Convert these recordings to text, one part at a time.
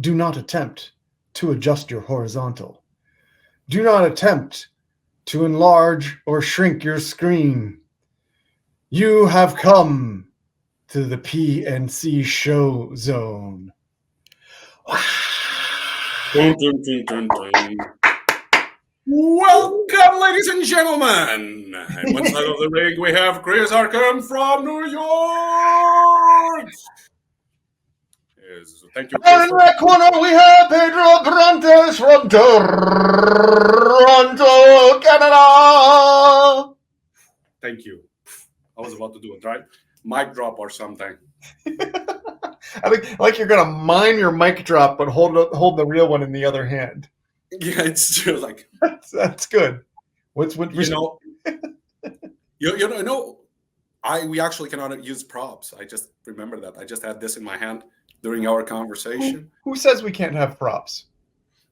do not attempt to adjust your horizontal. Do not attempt to enlarge or shrink your screen. You have come to the PNC show zone. Dun, dun, dun, dun, dun. Welcome, ladies and gentlemen. On one side of the ring, we have Chris Arkham from New York. Yes, thank you, Chris. And in that corner, we have Pedro Brontes from Toronto, Canada. Thank you. I was about to do a mic drop or something. I think like you're gonna mime your mic drop, but hold the real one in the other hand. Yeah, it's true. Like that's good. What you know, we actually cannot use props. I just remember that. I just had this in my hand during our conversation. Who says we can't have props?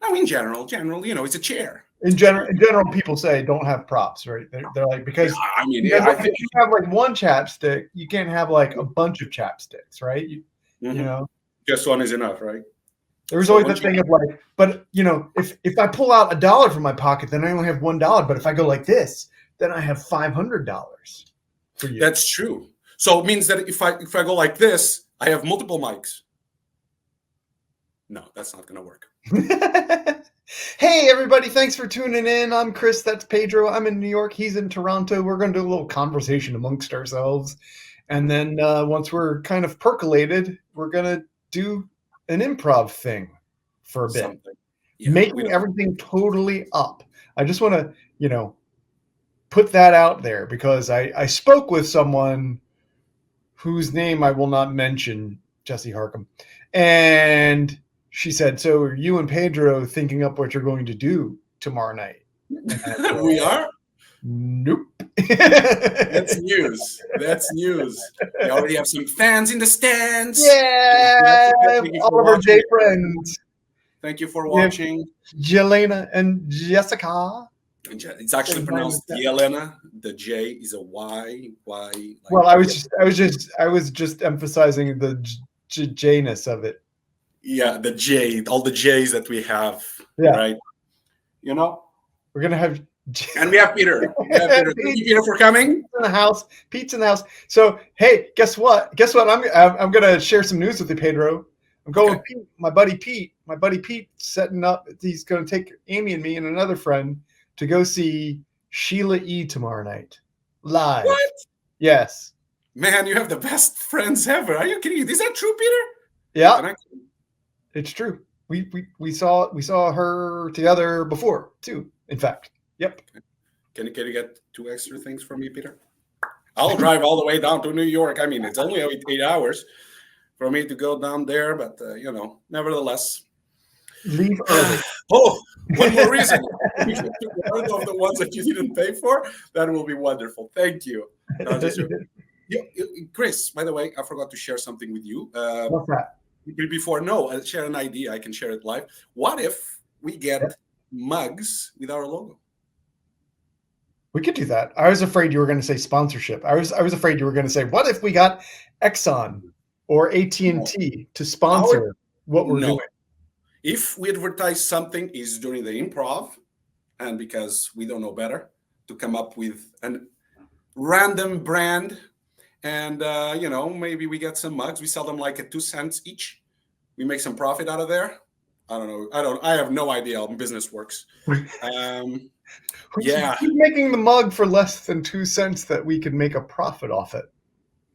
I mean, general, it's a chair. In general, people say don't have props, right? They're like because I think if you have like one chapstick, you can't have like a bunch of chapsticks, right? You know, just one is enough, right? There's always the thing of like, but if I pull out $1 from my pocket, then I only have $1. But if I go like this, then I have $500 for you. That's true. So it means that if I go like this, I have multiple mics. No, that's not going to work. Hey, everybody. Thanks for tuning in. I'm Chris. That's Pedro. I'm in New York. He's in Toronto. We're going to do a little conversation amongst ourselves. And then once we're kind of percolated, we're going to do an improv thing for a bit. Yeah, making everything totally up. I just want to, put that out there because I spoke with someone whose name I will not mention, Jesse Harkham. And she said, so are you and Pedro thinking up what you're going to do tomorrow night? We are? Nope. That's news. We already have some fans in the stands. Yeah. All of our J friends. Thank you for watching. Jelena and Jessica. It's actually pronounced Yelena. The J is a Y. Like well, I was just emphasizing the J-ness of it. Yeah, the J, all the J's that we have, right? We're gonna have, and we have Peter. Thank you, Peter, for coming. Pete's in the house. So hey, guess what? I'm gonna share some news with you, Pedro. I'm going with Pete, my buddy Pete. My buddy Pete setting up. He's gonna take Amy and me and another friend to go see Sheila E. tomorrow night, live. What? Yes. Man, you have the best friends ever. Are you kidding? Is that true, Peter? Yeah. It's true. We saw her together before too. In fact, yep. Can you get 2 extra things from me, Peter? I'll drive all the way down to New York. I mean, it's only 8 hours for me to go down there, but nevertheless, leave early. One more reason. You can do one of the ones that you didn't pay for. That will be wonderful. Thank you. Chris, by the way, I forgot to share something with you. What's that? I'll share an idea. I can share it live. What if we get mugs with our logo? We could do that. I was afraid you were going to say sponsorship. I was afraid you were going to say, what if we got Exxon or AT&T to sponsor what we're doing? If we advertise something is during the improv, and because we don't know better, to come up with a random brand. And, maybe we get some mugs. We sell them like at 2 cents each. We make some profit out of there. I don't know. I have no idea how business works. Who's making the mug for less than 2 cents that we could make a profit off it?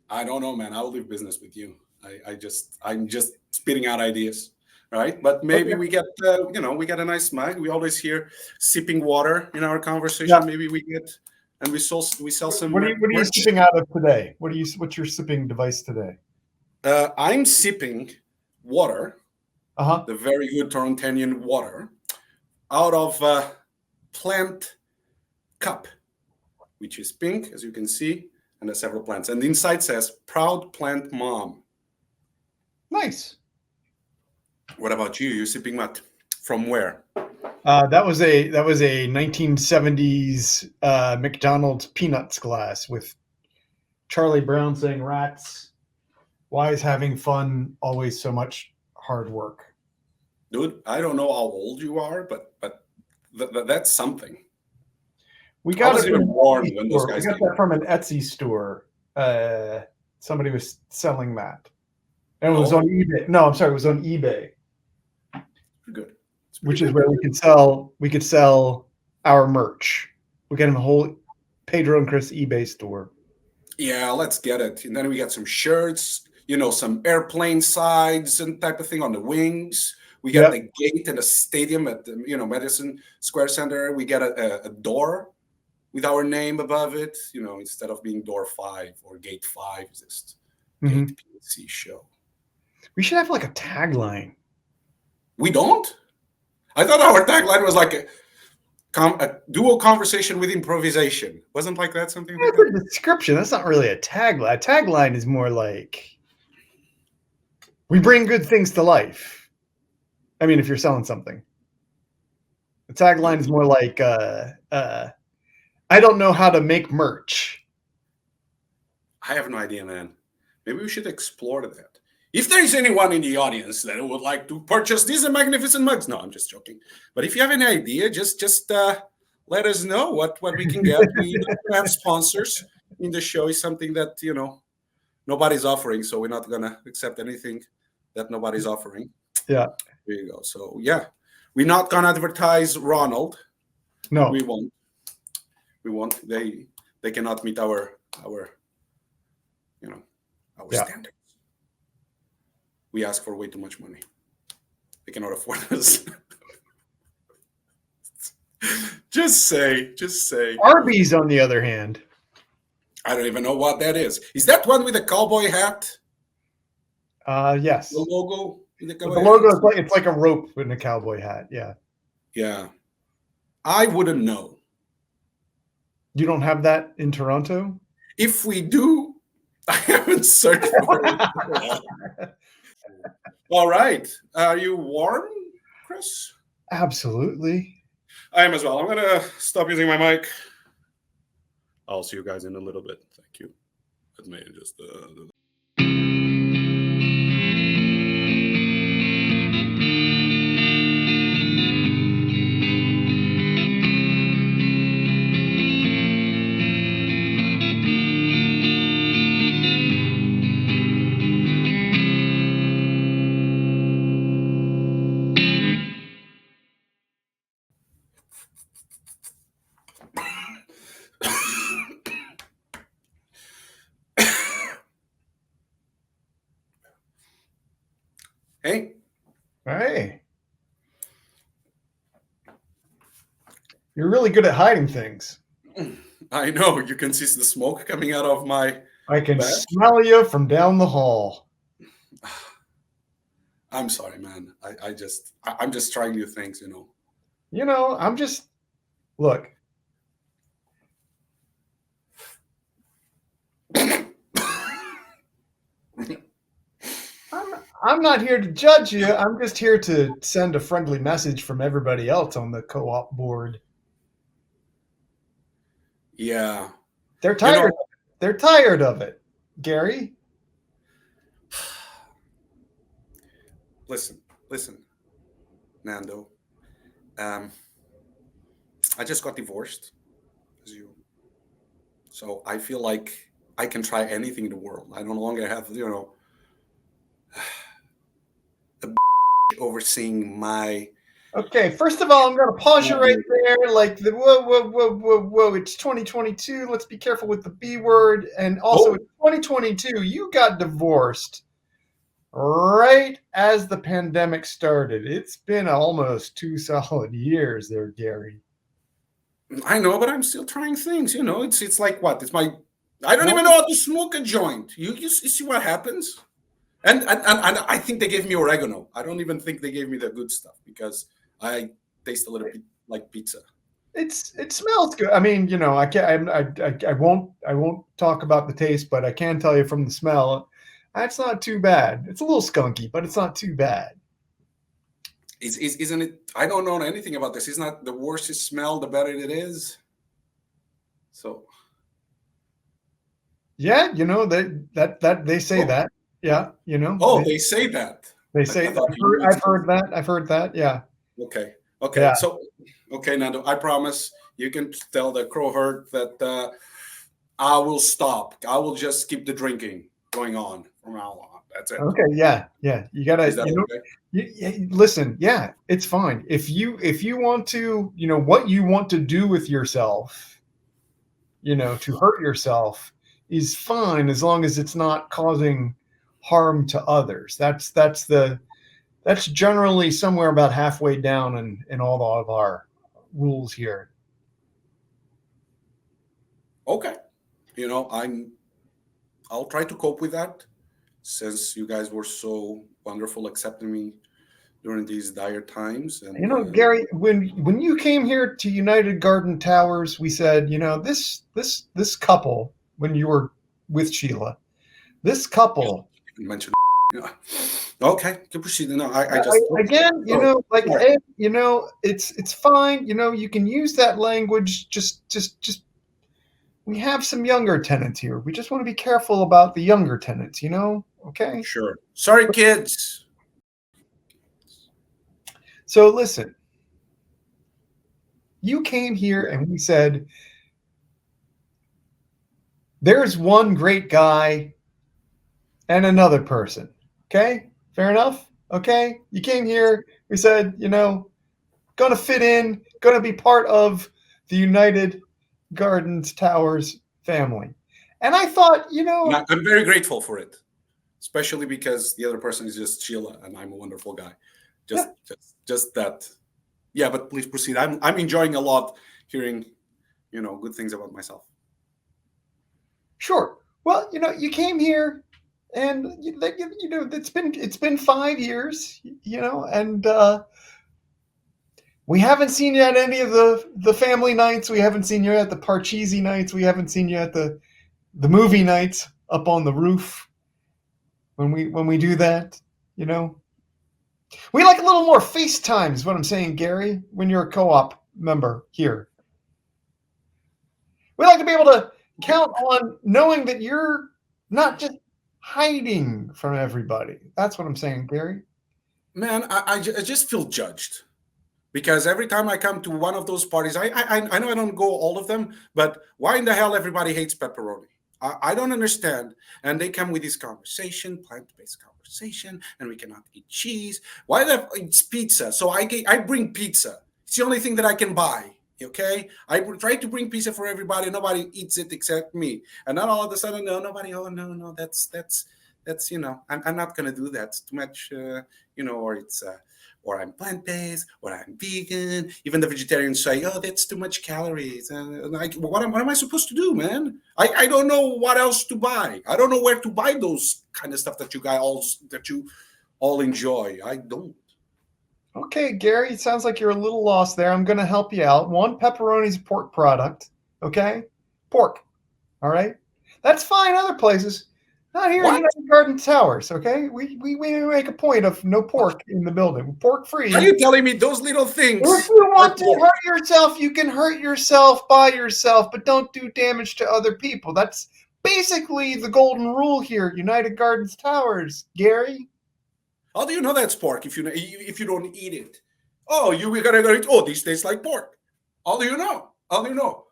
I don't know, man. I'll leave business with you. I'm just spitting out ideas, right? But maybe we get, we get a nice mug. We always hear sipping water in our conversation. Yeah. Maybe we get... And we sell some. What are you sipping out of today? What's your sipping device today? I'm sipping water, the very good Torontanian water, out of a plant cup, which is pink, as you can see, and there's several plants. And the inside says "Proud Plant Mom." Nice. What about you? You sipping what? From where? That was a 1970s McDonald's Peanuts glass with Charlie Brown saying, "Rats, why is having fun always so much hard work?" dude, I don't know how old you are, but that's something. We I got it wasn't from even an born Etsy when those store. We guys got came that out. from an Etsy store. Somebody was selling that, and it was on Oh, eBay. No, I'm sorry, it was on eBay, pretty good. It's pretty which is good. where we could sell our merch. We got a whole Pedro and Chris eBay store. Yeah, let's get it. And then we got some shirts, some airplane sides and type of thing on the wings. We got Yep. the gate and the stadium at the Madison Square Center. We got a door with our name above it. Instead of being door 5 or gate 5, just hmm gate PNC show. We should have like a tagline. We don't. I thought our tagline was like a dual conversation with improvisation. Wasn't like that something like That's that? a description. That's not really a tagline. A tagline is more like we bring good things to life. I mean, if you're selling something, the tagline is more like I don't know how to make merch. I have no idea, man. Maybe we should explore that. If there is anyone in the audience that would like to purchase these magnificent mugs, no, I'm just joking. But if you have any idea, just let us know what we can get. We have sponsors in the show. Is something that nobody's offering, so we're not gonna accept anything that nobody's offering. Yeah. There you go. So yeah, we're not gonna advertise Ronald. No. We won't. We won't. They cannot meet our Yeah. standards. We ask for way too much money. They cannot afford us. Just say. Arby's, on the other hand. I don't even know what that is. Is that one with the cowboy hat? Yes. The logo? With the But cowboy the logo hat? is like it's like a rope in a cowboy hat. Yeah. Yeah. I wouldn't know. You don't have that in Toronto? If we do, I haven't searched for it. All right. Are you warm, Chris? Absolutely. I am as well. I'm going to stop using my mic. I'll see you guys in a little bit. Thank you. Let me just. Hey. Hey. You're really good at hiding things. I know. You can see the smoke coming out of my I can bag. smell you from down the hall. I'm sorry, man. I'm just trying new things, I'm just look. I'm not here to judge you. I'm just here to send a friendly message from everybody else on the co-op board. Yeah. They're tired. They're tired of it, Gary. Listen, Nando. I just got divorced, as you. So I feel like I can try anything in the world. I no longer have, a overseeing my. Okay, first of all, I'm going to pause you right there. Like, whoa, it's 2022. Let's be careful with the B word. And also, it's 2022. You got divorced right as the pandemic started. It's been almost 2 solid years there, Gary. I know, but I'm still trying things. It's like what? I don't even know how to smoke a joint. You see what happens? And I think they gave me oregano. I don't even think they gave me the good stuff because I taste a little bit like pizza. It smells good. I mean, I won't talk about the taste, but I can tell you from the smell, that's not too bad. It's a little skunky, but it's not too bad. Isn't it? I don't know anything about this. It's not the worse it smells, the better it is. So. Yeah, that they say that. Yeah, Oh, they say that. They I say thought you I've explained. heard that. I've heard that. Yeah. Okay. Okay. Yeah. So, okay, Nando, I promise you can tell the crow herd that I will stop. I will just keep the drinking going on from now on. That's it. Okay. Yeah. Yeah. You gotta. Is that You know. okay? Listen. Yeah. It's fine. If you want to, what you want to do with yourself, to hurt yourself is fine as long as it's not causing harm to others. That's generally somewhere about halfway down in all of our rules here. Okay. I'll try to cope with that since you guys were so wonderful accepting me during these dire times. And Gary, when you came here to United Garden Towers, we said, this couple, when you were with Sheila, this couple, you mentioned, okay, can proceed. No, I just, again, sorry, like, sorry. hey, it's fine. You can use that language. Just we have some younger tenants here. We just want to be careful about the younger tenants. Okay. Sure. Sorry, kids. So listen, you came here and we said, there's one great guy and another person. Okay? Fair enough? Okay? You came here, we said, gonna fit in, gonna be part of the United Gardens Towers family. And I thought, And I'm very grateful for it, especially because the other person is just Sheila, and I'm a wonderful guy. yeah, Just that. Yeah, but please proceed. I'm enjoying a lot hearing, good things about myself. sure. Well, you came here and it's been 5 years, and we haven't seen you at any of the family nights. We haven't seen you at the Parcheesi nights. We haven't seen you at the movie nights up on the roof when we do that. We like a little more FaceTime is what I'm saying, Gary. When you're a co-op member here, we like to be able to count on knowing that you're not just hiding from everybody. That's what I'm saying, Gary. Man, I just feel judged because every time I come to one of those parties, I know I don't go all of them, but why in the hell everybody hates pepperoni? I don't understand. And they come with this conversation, plant-based conversation, and we cannot eat cheese. Why it's pizza? So I bring pizza. It's the only thing that I can buy. Okay, I try to bring pizza for everybody. Nobody eats it except me, and then all of a sudden, no, nobody. Oh no, that's I'm not gonna do that. It's too much, or it's or I'm plant based, or I'm vegan. Even the vegetarians say, "Oh, that's too much calories." And like, what am I supposed to do, man? I don't know what else to buy. I don't know where to buy those kind of stuff that you all enjoy. I don't. Okay, Gary, it sounds like you're a little lost there. I'm going to help you out. One, pepperoni's a pork product. Okay, pork. All right, that's fine. Other places, not here at What? United Garden Towers. Okay, we make a point of no pork in the building. Pork Are free. you telling me those little If things you are want to pork? hurt yourself, you can hurt yourself by yourself, but don't do damage to other people. That's basically the golden rule here at United Gardens Towers, Gary. How do you know that's pork if you don't eat it? Oh, you gotta go eat. Oh, these taste like pork. How do you know? How do you know?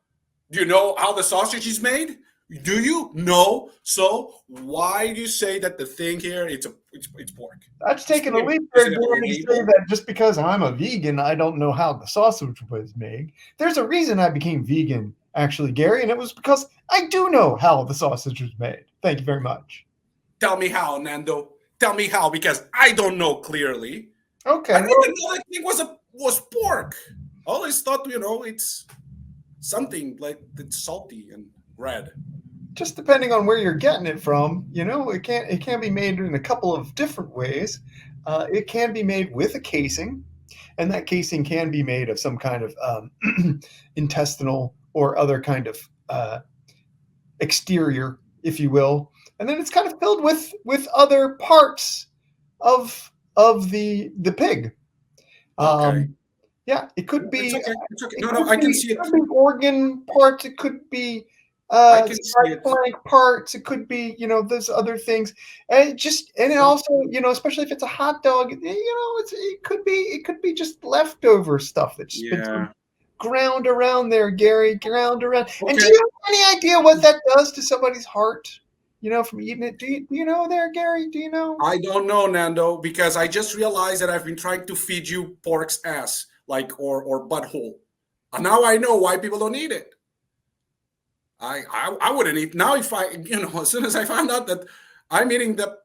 Do you know how the sausage is made? Do you? No. So why do you say that the thing here it's pork? That's taking a leap there, Does it have a Gary, to say label? that just because I'm a vegan, I don't know how the sausage was made. There's a reason I became vegan, actually, Gary, and it was because I do know how the sausage was made. Thank you very much. Tell me how, Nando. Tell me how, because I don't know clearly. I Okay, didn't well, even know that thing was pork. I always thought, it's something like it's salty and red. just depending on where you're getting it from, it can be made in a couple of different ways. It can be made with a casing, and that casing can be made of some kind of intestinal or other kind of exterior, if you will, and then it's kind of filled with other parts of the pig. Okay. Um, yeah, it could It's be okay. It's okay. it No, no, could I be can it see it. could be organ parts. It could be I can see side it. flank parts. It could be, those other things. And it also, especially if it's a hot dog, it could be just leftover stuff that's been Yeah. ground around there, Gary, ground around. And do Okay. you have any idea what that does to somebody's heart? From eating it. Do you know there, Gary? Do you know? I don't know, Nando, because I just realized that I've been trying to feed you pork's ass, like or butthole. And now I know why people don't eat it. I wouldn't eat now if I as soon as I found out that I'm eating the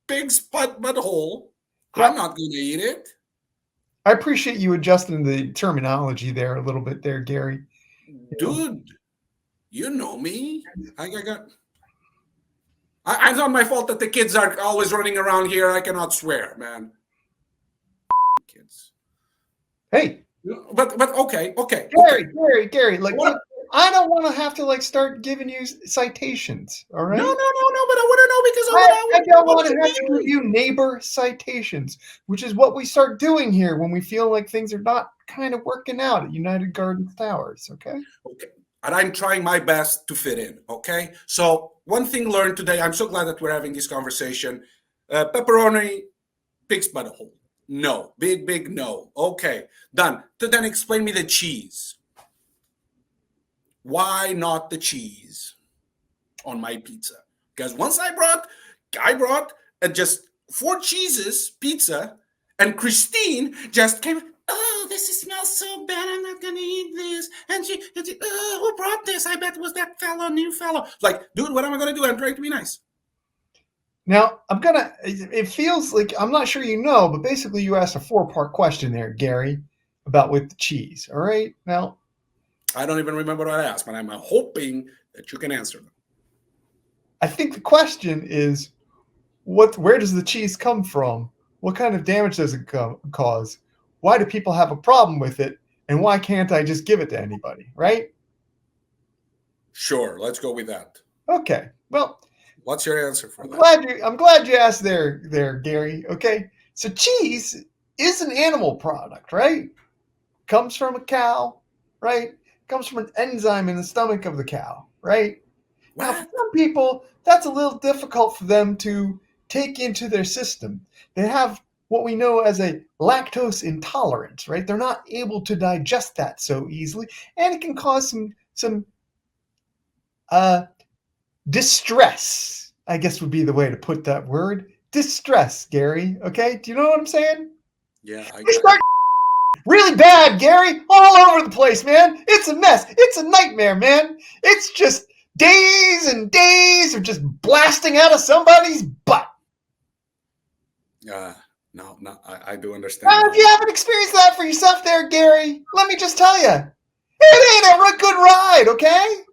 pig's butthole, I'm Well, not going to eat it, I appreciate you adjusting the terminology there a little bit there, Gary. You know. dude. You know me. I got. It's not my fault that the kids are always running around here. I cannot swear, man. Kids. Hey, But okay. Gary, like, What? look, I don't want to have to like start giving you citations. All No, no, right. no. But I want to know because I I, want. I don't What want are to you have to give doing? you neighbor citations, which is what we start doing here when we feel like things are not kind of working out at United Gardens Towers. Okay. Okay. And I'm trying my best to fit in. Okay. So one thing learned today. I'm so glad that we're having this conversation. Pepperoni, pig's butthole. No, big no. Okay, done. So then explain me the cheese. Why not the cheese on my pizza? Because once I brought just 4 cheeses pizza, and Christine just came. Oh, this smells so bad. I'm not gonna eat this. And who brought this? I bet it was that new fellow. Like, dude, what am I gonna do? I'm trying to be nice. Now it feels like, I'm not sure but basically you asked a 4-part question there, Gary, about with the cheese. All right. Now, I don't even remember what I asked, but I'm hoping that you can answer them. I think the question is, where does the cheese come from? What kind of damage does it cause? Why do people have a problem with it? And why can't I just give it to anybody? Right? Sure, let's go with that. Okay. Well, What's your answer for I'm that? glad you asked there, Gary. Okay. So cheese is an animal product, right? Comes from a cow, right? Comes from an enzyme in the stomach of the cow, right? Now, for What? some people, that's a little difficult for them to take into their system. They have what we know as a lactose intolerance, right? They're not able to digest that so easily, and it can cause some uh, distress. I guess would be the way to put that word. Distress, Gary. Okay, do you know what I'm saying? Yeah, They start really bad, Gary, all over the place, man. It's a mess. It's a nightmare, man. It's just days and days of just blasting out of somebody's butt. no, I do Now, understand if you now. haven't experienced that for yourself there, Gary, let me just tell you, it ain't a good ride, okay?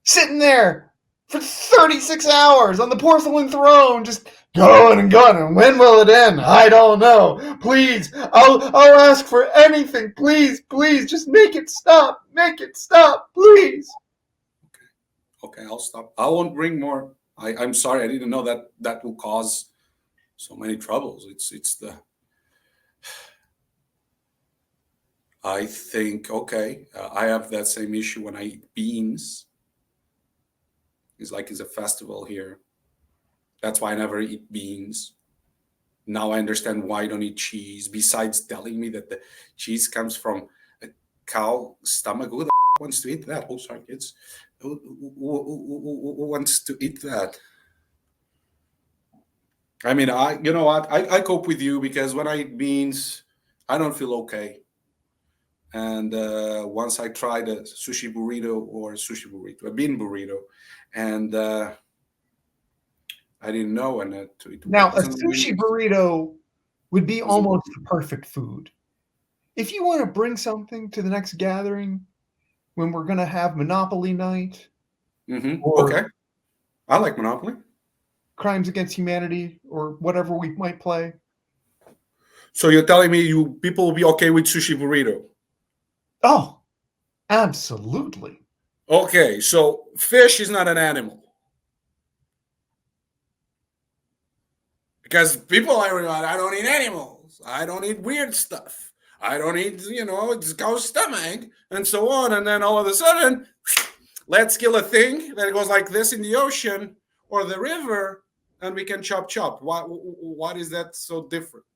Sitting there for 36 hours on the porcelain throne, just going and going. And when will it end? I don't know. Please, I'll ask for anything. Please, just make it stop. Make it stop, please. Okay, I'll stop. I won't bring more. I'm sorry, I didn't know that will cause so many troubles. It's the. I think okay. I have that same issue when I eat beans. It's like it's a festival here. That's why I never eat beans. Now I understand why I don't eat cheese. Besides telling me that the cheese comes from a cow stomach, who the wants to eat that? Oh, sorry, kids. Who wants to eat that? I mean, you know what? I cope with you because when I eat beans, I don't feel okay. And once I tried a sushi burrito a bean burrito, and I didn't know, and it Now, a wasn't really sushi interesting. burrito would be It wasn't. almost the perfect food. If you want to bring something to the next gathering when we're going to have Monopoly night or Okay, I like Monopoly. Crimes Against Humanity or whatever we might play. So you're telling me you people will be okay with sushi burrito? Oh, absolutely. Okay, so fish is not an animal because people are like, I don't eat animals. I don't eat weird stuff. I don't eat, it's cow's stomach and so on. And then all of a sudden, let's kill a thing that goes like this in the ocean or the river, and we can chop. What is that so different?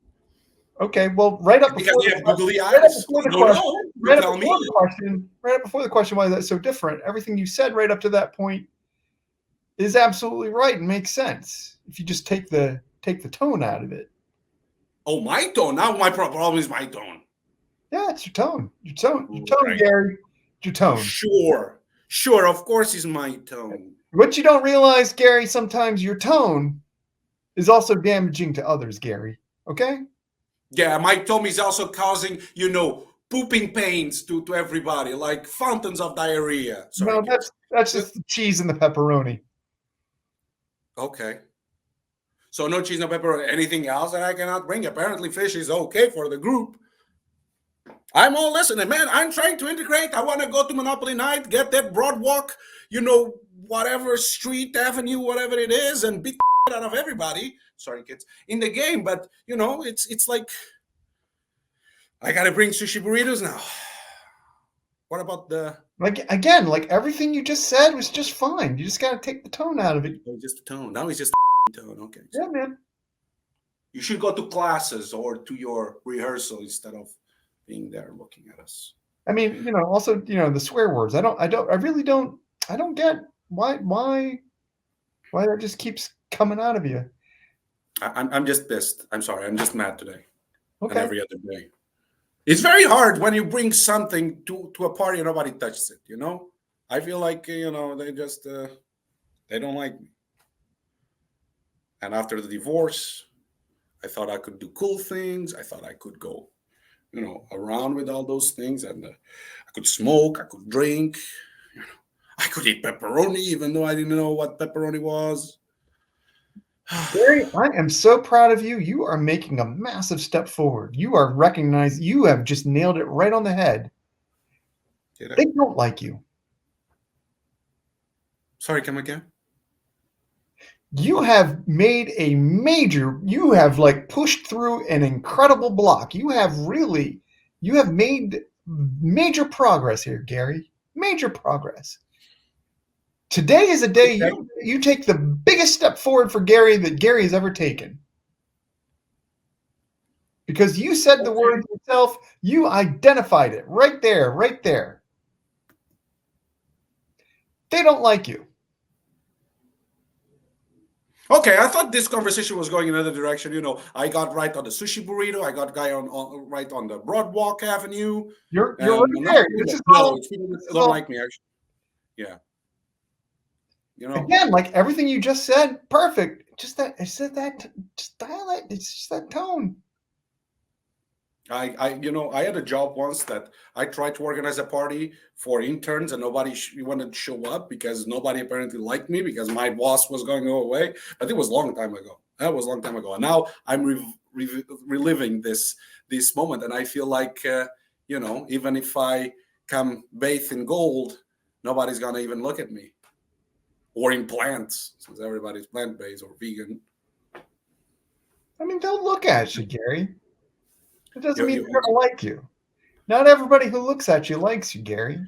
Okay, well, right up Because before you the have question, googly right up eyes. before I the don't question, know. You right up tell me. before the question, right up before the question, why is that so different? Everything you said right up to that point is absolutely right and makes sense if you just take the tone out of it. Oh, my tone. Now my problem is my tone. Yeah, it's your tone. Your tone, Right. Gary. Your tone. Sure. Of course, it's my tone. What you don't realize, Gary, sometimes your tone is also damaging to others, Gary. Okay? Yeah, my tone is also causing, pooping pains to everybody, like fountains of diarrhea. Sorry, No, kids. that's just the cheese and the pepperoni. Okay. So no cheese, no pepper, anything else that I cannot bring. Apparently, fish is okay for the group. I'm all listening, man. I'm trying to integrate. I want to go to Monopoly Night, get that broadwalk, whatever street, avenue, whatever it is, and beat the out of everybody. Sorry, kids, in the game. But it's like I gotta bring sushi burritos now. What about the? Like again, like everything you just said was just fine. You just got to take the tone out of it. Oh, just the tone. Now it's just tone. Okay. So Yeah, man. you should go to classes or to your rehearsal instead of being there looking at us. I mean, also, the swear words. I really don't get why that just keeps coming out of you. I'm just pissed. I'm sorry. I'm just mad today and Okay. every other day. It's very hard when you bring something to a party and nobody touches it. I feel like they just they don't like me. And after the divorce, I thought I could do cool things. I thought I could go, around with all those things, and I could smoke, I could drink, I could eat pepperoni, even though I didn't know what pepperoni was. Gary, I am so proud of you. You are making a massive step forward. You are recognized. You have just nailed it right on the head. They don't like you. Sorry, come again? You have made you have like pushed through an incredible block. You have made major progress here, Gary. Major progress. Today is a day Okay. you take the biggest step forward for Gary that Gary has ever taken. Because you said the word yourself, you identified it right there, right there. They don't like you. Okay, I thought this conversation was going in another direction. I got right on the sushi burrito. I got guy on right on the Broadwalk Avenue. You're right there. People don't like me actually. Yeah. Again, like everything you just said, perfect. Just that dialect. It's just that tone. I had a job once that I tried to organize a party for interns and nobody wanted to show up because nobody apparently liked me because my boss was going to go away. But it was a long time ago. That was a long time ago. And now I'm reliving this moment, and I feel like even if I come bathed in gold, nobody's gonna even look at me. Or in plants, since everybody's plant-based or vegan. I mean, they'll look at you, Gary. It doesn't mean they're going to like you. Not everybody who looks at you likes you, Gary.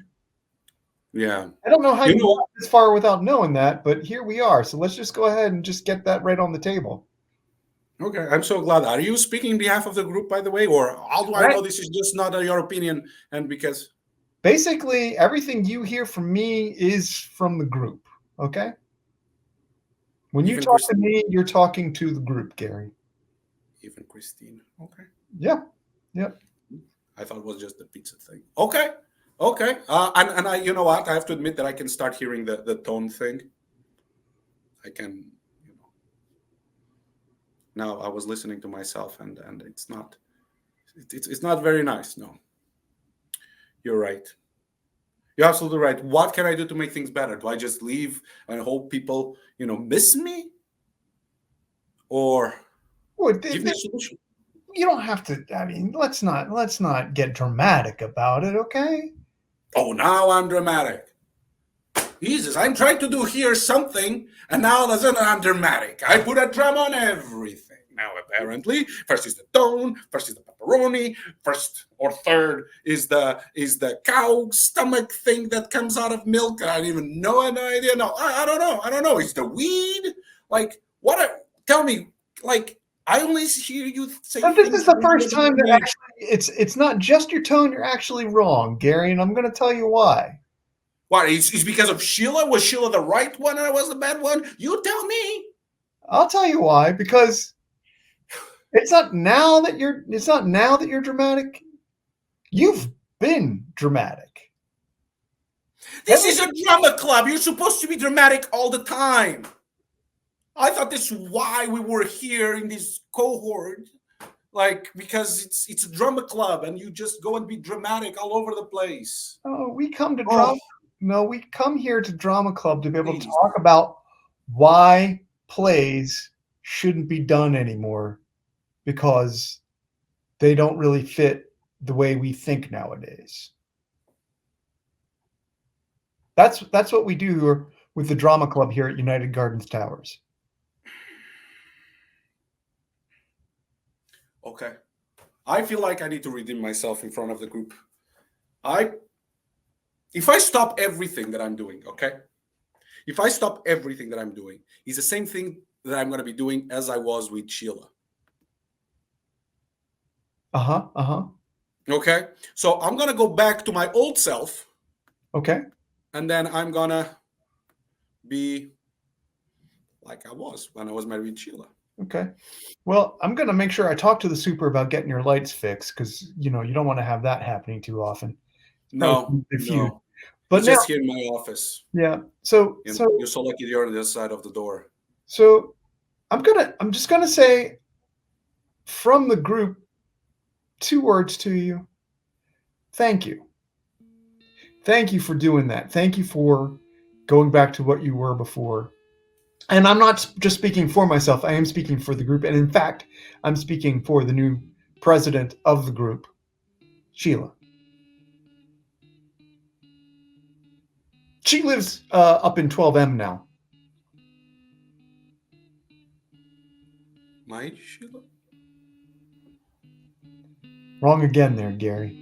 Yeah. I don't know how you got this far without knowing that, but here we are. So let's just go ahead and just get that right on the table. Okay, I'm so glad. Are you speaking on behalf of the group, by the way? Or how do I know this is just not your opinion? And because... Basically, everything you hear from me is from the group, okay? When you talk to me, you're talking to the group, Gary. Even Christine. Okay. Yeah. Yep. I thought it was just the pizza thing. Okay. And I, you know what? I have to admit that I can start hearing the tone thing. I can, Now I was listening to myself, and it's not very nice. No. You're right. You're absolutely right. What can I do to make things better? Do I just leave and hope people, miss me? Or give me a solution? You don't have to. I mean, let's not get dramatic about it, okay? Oh, now I'm dramatic. Jesus, I'm trying to do here something, and now all of a sudden I'm dramatic. I put a drum on everything. now, apparently. First is the tone, first is the pepperoni, first or third is the cow stomach thing that comes out of milk. I don't even know, no idea. No, I don't know. I don't know. It's the weed. Like, tell me, like, I only hear you say But this is things the really first time that negatively. actually it's not just your tone. You're actually wrong, Gary, and I'm going to tell you why. What? It's because of Sheila? Was Sheila the right one and I was the bad one? You tell me. I'll tell you why. Because it's not now that you're dramatic. You've been dramatic. This is a drama club. You're supposed to be dramatic all the time. I thought this is why we were here in this cohort. Like, because it's a drama club and you just go and be dramatic all over the place. Oh, we come to Oh, drama. No, we come here to drama club to be able to please. talk about why plays shouldn't be done anymore because they don't really fit the way we think nowadays. That's what we do with the drama club here at United Gardens Towers. Okay. I feel like I need to redeem myself in front of the group. If I stop everything that I'm doing, okay? If I stop everything that I'm doing, it's the same thing that I'm going to be doing as I was with Sheila. Okay? So I'm going to go back to my old self. Okay. And then I'm going to be like I was when I was married with Sheila. Okay. Well, I'm going to make sure I talk to the super about getting your lights fixed because, you don't want to have that happening too often. No. But it's now, just here in my office. Yeah. So you're so lucky you're on the other side of the door. So I'm just gonna say from the group 2 words to you. Thank you. Thank you for doing that. Thank you for going back to what you were before. And I'm not just speaking for myself. I am speaking for the group. And in fact, I'm speaking for the new president of the group, Sheila. She lives up in 12M now. My Sheila? Wrong again there, Gary.